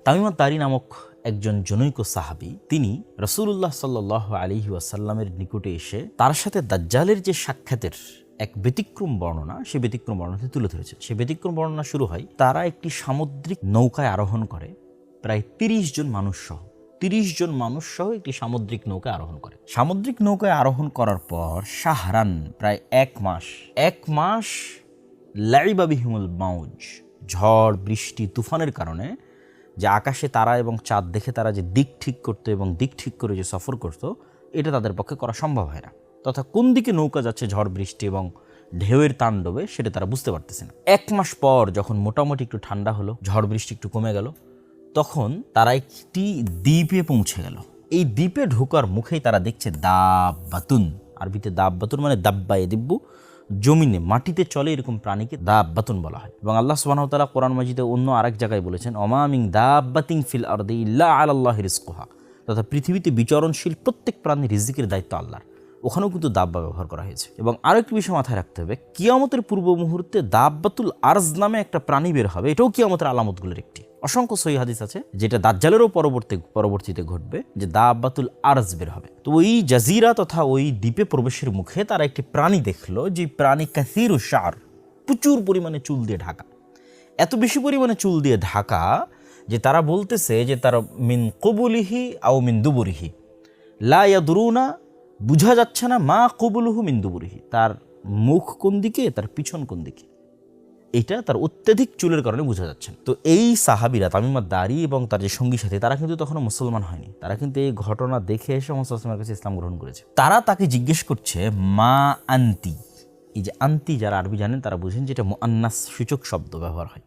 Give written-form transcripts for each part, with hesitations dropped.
তামিম আদ-দারি নামক একজন জনৈক সাহাবী, তিনি রাসূলুল্লাহ সাল্লাল্লাহু আলাইহি ওয়াসাল্লামের নিকটে এসে তার সাথে দাজ্জালের যে সাক্ষাতের এক ব্যতিক্রম বর্ণনা, সেই ব্যতিক্রম বর্ণনাটি তুলে ধরেছে। সেই ব্যতিক্রম বর্ণনা শুরু হয়, তারা একটি সামুদ্রিক নৌকায় আরোহণ করে, প্রায় ৩০ জন মানুষ সহ। ৩০ জন মানুষ সহ একটি সামুদ্রিক নৌকায় আরোহণ করে। সামুদ্রিক নৌকায় আরোহণ করার পর শাহরান, প্রায় ১ মাস লাইবা বিহিমুল মাউজ, ঝড় বৃষ্টি তুফানের কারণে যে আকাশে তারা এবং চাঁদ দেখে তারা যে দিক ঠিক করতো এবং দিক ঠিক করে যে সফর করত, এটা তাদের পক্ষে করা সম্ভব হয় না। তথা কোন দিকে নৌকা যাচ্ছে ঝড় বৃষ্টি এবং ঢেউয়ের তাণ্ডবে, সেটা তারা বুঝতে পারতেছে না। ১ মাস পর যখন মোটামুটি একটু ঠান্ডা হলো, ঝড় বৃষ্টি একটু কমে গেল, তখন তারা একটি দ্বীপে পৌঁছে গেল। এই দ্বীপে ঢোকার মুখেই তারা দেখছে দাব্বাতুন, আরবিতে দাব্বাতুন মানে দাব্বায়ে দিব্বু, জমিনে মাটিতে চলে এরকম প্রাণীকে দাব্বাতুন বলা হয়। এবং আল্লাহ সুবহানাহু ওয়া তাআলা কোরআন মাজিদে অন্য আরেক জায়গায় বলেছেন, ওমা মিন দাব্বাতিন ফিল আরদি ইল্লা আলাল্লাহি রিজকুহা, তথা পৃথিবীতে বিচরণশীল প্রত্যেক প্রাণীর রিজিকের দায়িত্ব আল্লাহর। ওখানেও কিন্তু দাব্বা ব্যবহার করা হয়েছে। এবং আরেকটি বিষয় মাথায় রাখতে হবে, কিয়ামতের পূর্ব মুহূর্তে দাব্বাতুল আরজ নামে একটা প্রাণী বের হবে, এটাও কিয়ামতের আলামতগুলোর একটি। অসংখ্য সহিহ হাদিস আছে যেটা দাজ্জালেরও পরবর্তীতে ঘটবে, যে দাব্বাতুল আরজ বের হবে। তো ওই জাজিরা তথা ওই দ্বীপে প্রবেশের মুখে তারা একটি প্রাণী দেখলো, যে প্রাণী কাসীরু শার, প্রচুর পরিমাণে চুল দিয়ে ঢাকা। এত বেশি পরিমাণে চুল দিয়ে ঢাকা যে তারা বলতেছে যে তার মিন কবুলিহি আও মিন দুবুরিহি লা ইয়াদরুনা, বুঝা যাচ্ছে না মা কবুলুহু মিন দুবুরিহি, তার মুখ কোন দিকে, তার পিছন কোন দিকে, এটা তার অত্যাধিক চুলের কারণে বোঝা যাচ্ছে। তো এই সাহাবীরা তামিম আদ-দারি এবং তার যে সঙ্গী সাথী, তারা কিন্তু তখনও মুসলমান হয়নি। তারা কিন্তু এই ঘটনা দেখে এসে মুহাম্মদ সাল্লাল্লাহু আলাইহি ওয়াসাল্লামের কাছে ইসলাম গ্রহণ করেছে। তারা তাকে জিজ্ঞেস করছে মা আন্তি, এই যে আন্তি যারা আরবি জানেন তারা বুঝেন যে এটা মুআন্নাস সূচক শব্দ ব্যবহার হয়,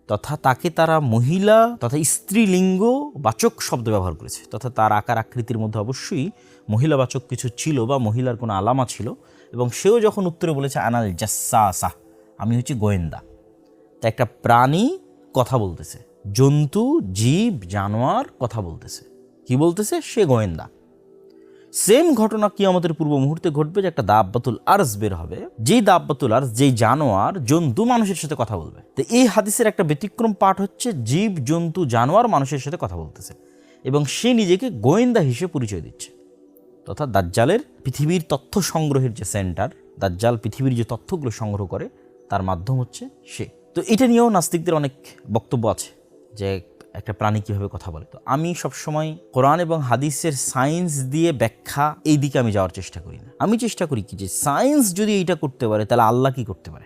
তথা তাকে তারা মহিলা তথা স্ত্রীলিঙ্গ বাচক শব্দ ব্যবহার করেছে। তথা তার আকার আকৃতির মধ্যে অবশ্যই মহিলাবাচক কিছু ছিল বা মহিলার কোনো আলামা ছিল। এবং সেও যখন উত্তরে বলেছে আনাল জাসাসা, আমি হচ্ছে গোয়েন্দা। তা একটা প্রাণী কথা বলতেছে, জন্তু জীব জানোয়ার কথা বলতেছে, কি বলতেছে? সে গোয়েন্দা। সেম ঘটনা কিয়ামতের পূর্ব মুহূর্তে ঘটবে, যে একটা দাব্বাতুল আরজ বের হবে, যেই দাব্বাতুল আরজ, যেই জানোয়ার জন্তু মানুষের সাথে কথা বলবে। তো এই হাদিসের একটা ব্যতিক্রম পাঠ হচ্ছে, জীব জন্তু জানোয়ার মানুষের সাথে কথা বলতেছে এবং সে নিজেকে গোয়েন্দা হিসেবে পরিচয় দিচ্ছে। তথা দাজ্জালের পৃথিবীর তথ্য সংগ্রহের যে সেন্টার, দাজ্জাল পৃথিবীর যে তথ্যগুলো সংগ্রহ করে, তার মাধ্যম হচ্ছে সে। তো এটা নিয়েও নাস্তিকদের অনেক বক্তব্য আছে যে একটা প্রাণী কীভাবে কথা বলে। তো আমি সবসময় কোরআন এবং হাদিসের সায়েন্স দিয়ে ব্যাখ্যা, এই দিকে আমি যাওয়ার চেষ্টা করি না। আমি চেষ্টা করি কি, যে সায়েন্স যদি এইটা করতে পারে, তাহলে আল্লাহ কি করতে পারে।